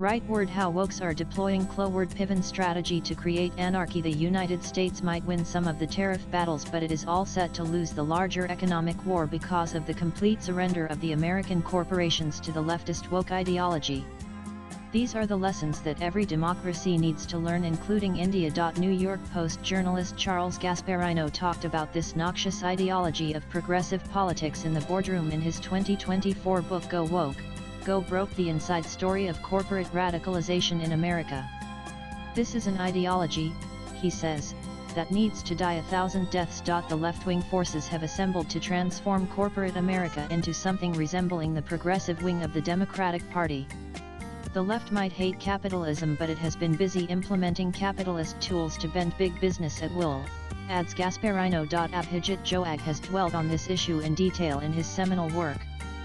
Right word how wokes are deploying ClowardPiven strategy to create anarchy. The United States might win some of the tariff battles, but it is all set to lose the larger economic war because of the complete surrender of the American corporations to the leftist woke ideology. These are the lessons that every democracy needs to learn, including India. New York Post journalist Charles Gasparino talked about this noxious ideology of progressive politics in the boardroom in his 2024 book Go Woke, Go Broke: The Inside Story of Corporate Radicalization in America. This is an ideology, he says, that needs to die 1,000 deaths. The left-wing forces have assembled to transform corporate America into something resembling the progressive wing of the Democratic Party. The left might hate capitalism, but it has been busy implementing capitalist tools to bend big business at will, adds Gasparino. Abhijit Joag has dwelled on this issue in detail in his seminal work,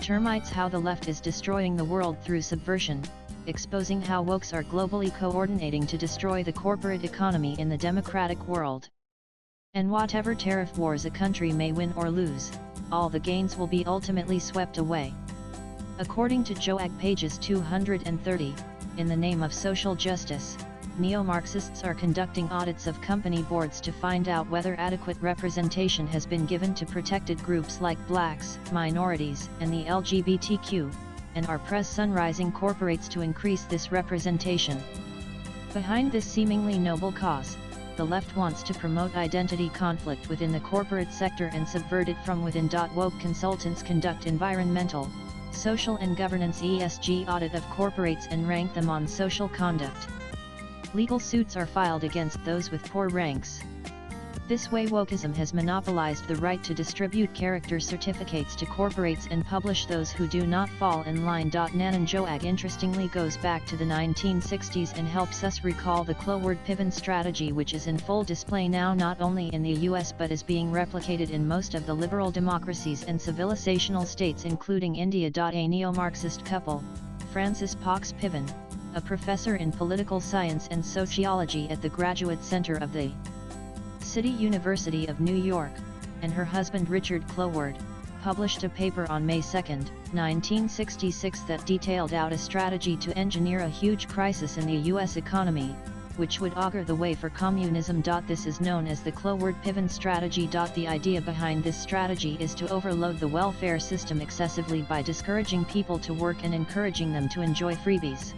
Termites: How the Left is Destroying the World Through Subversion, exposing how wokes are globally coordinating to destroy the corporate economy in the democratic world. And whatever tariff wars a country may win or lose, all the gains will be ultimately swept away. According to Joag, pages 230, in the name of social justice, neo-Marxists are conducting audits of company boards to find out whether adequate representation has been given to protected groups like blacks, minorities, and the LGBTQ, and our press Sunrise incorporates to increase this representation. Behind this seemingly noble cause, the left wants to promote identity conflict within the corporate sector and subvert it from within. Woke consultants conduct environmental, social and governance (ESG) audit of corporates and rank them on social conduct. Legal suits are filed against those with poor ranks. This way wokeism has monopolized the right to distribute character certificates to corporates and publish those who do not fall in line. Nanan Joag interestingly goes back to the 1960s and helps us recall the ClowardPiven strategy, which is in full display now not only in the US but is being replicated in most of the liberal democracies and civilizational states, including India. A neo-Marxist couple, Frances Pox Piven, a professor in political science and sociology at the Graduate Center of the City University of New York, and her husband Richard Cloward, published a paper on May 2, 1966 that detailed out a strategy to engineer a huge crisis in the U.S. economy, which would augur the way for communism. This is known as the ClowardPiven strategy. The idea behind this strategy is to overload the welfare system excessively by discouraging people to work and encouraging them to enjoy freebies.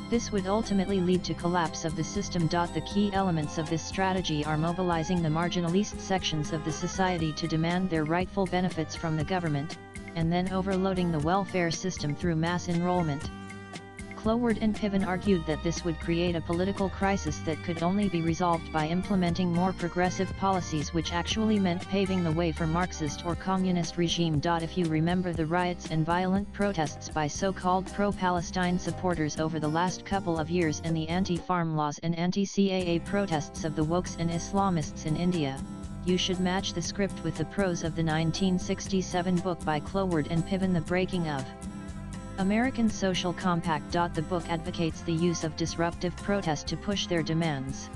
This would ultimately lead to collapse of the system. The key elements of this strategy are mobilizing the marginalist sections of the society to demand their rightful benefits from the government, and then overloading the welfare system through mass enrollment. Cloward and Piven argued that this would create a political crisis that could only be resolved by implementing more progressive policies, which actually meant paving the way for Marxist or communist regime. If you remember the riots and violent protests by so-called pro-Palestine supporters over the last couple of years and the anti-farm laws and anti-CAA protests of the wokes and Islamists in India, you should match the script with the prose of the 1967 book by Cloward and Piven, The Breaking of American Social Compact. The book advocates the use of disruptive protest to push their demands.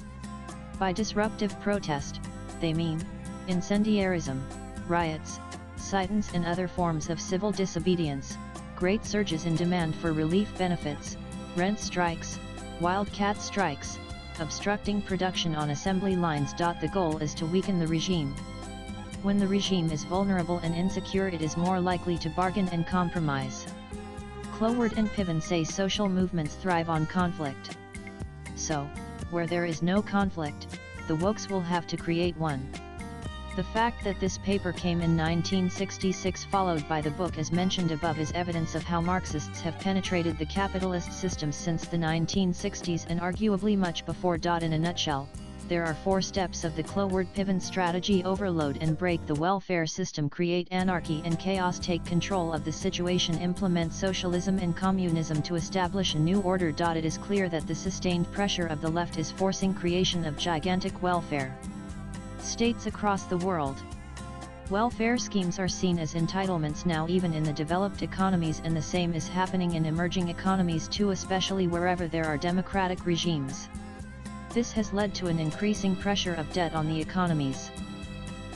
By disruptive protest, they mean incendiarism, riots, sit-ins and other forms of civil disobedience, great surges in demand for relief benefits, rent strikes, wildcat strikes, obstructing production on assembly lines. The goal is to weaken the regime. When the regime is vulnerable and insecure, it is more likely to bargain and compromise. Cloward and Piven say social movements thrive on conflict. So, where there is no conflict, the wokes will have to create one. The fact that this paper came in 1966 followed by the book as mentioned above is evidence of how Marxists have penetrated the capitalist system since the 1960s and arguably much before. In a nutshell, there are 4 steps of the ClowardPiven strategy: overload and break the welfare system, create anarchy and chaos, take control of the situation, implement socialism and communism to establish a new order. It is clear that the sustained pressure of the left is forcing creation of gigantic welfare states across the world. Welfare schemes are seen as entitlements now even in the developed economies, and the same is happening in emerging economies too, especially wherever there are democratic regimes. This has led to an increasing pressure of debt on the economies.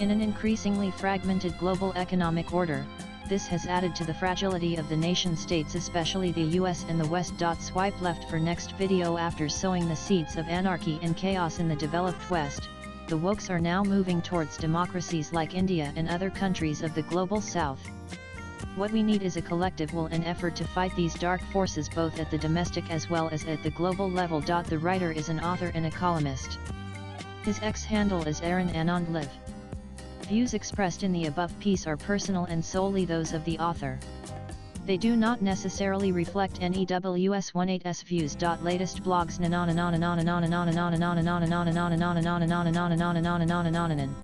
In an increasingly fragmented global economic order, this has added to the fragility of the nation-states, especially the US and the West. Swipe left for next video. After sowing the seeds of anarchy and chaos in the developed West, the wokes are now moving towards democracies like India and other countries of the global South. What we need is a collective will and effort to fight these dark forces both at the domestic as well as at the global level. The writer is an author and a columnist. His X handle is Aaron Anand Live. Views expressed in the above piece are personal and solely those of the author. They do not necessarily reflect NEWS18's views. Latest blogs.